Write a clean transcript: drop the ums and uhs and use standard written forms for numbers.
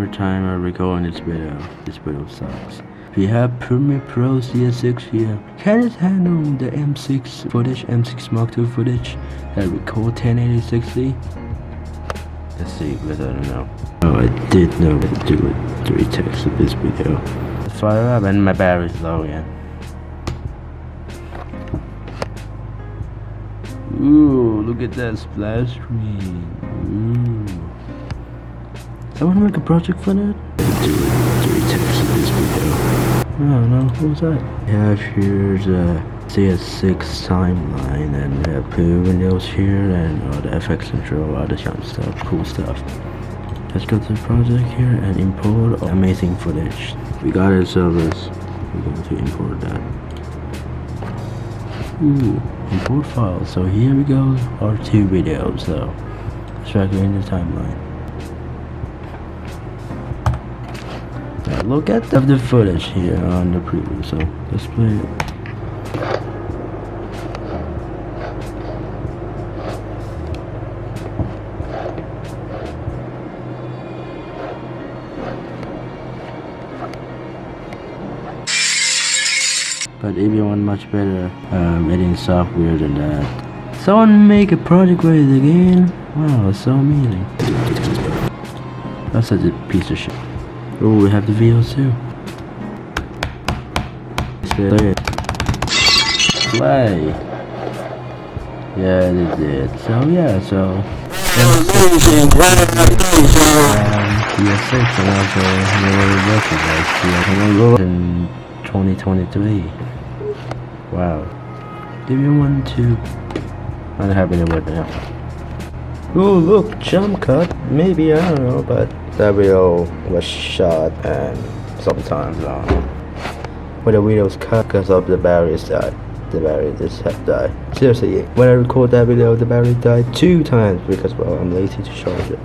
third time I record this video. This video sucks. We have Premiere Pro CS6 here. Can it handle the M6 footage, M6 Mark II footage that record 1080-60? Let's see, but I don't know. Oh, I did know how to do it 3 takes of this video. Let's fire up and my battery's low again. Ooh, look at that splash screen. Ooh. I want to make a project for that. Do it 3 takes of this video. I don't know, what was that? We have here the CS6 Timeline, and we have 2 windows here, and all the FX control, all the jump stuff, cool stuff. Let's go to the project here and import amazing footage. We got ourselves, we're going to import that. Ooh, import file. So here we go, our 2 videos. So let's drag it in the timeline. Now look at the footage here on the preview. So let's play it. But if you want much better editing software than that, someone make a project with it again. Wow, so amazing. That's such a piece of shit. Oh, we have the videos too. Play. Yeah, they did. So yeah, so CS6 and also in 2023. Wow. If you want to, I don't have any word now. Oh look, jump cut. Maybe, I don't know, but that video was shot and sometimes when the video was cut because of the batteries died. The battery just have died. Seriously, when I record that video, the battery died 2 times because, well, I'm lazy to charge it.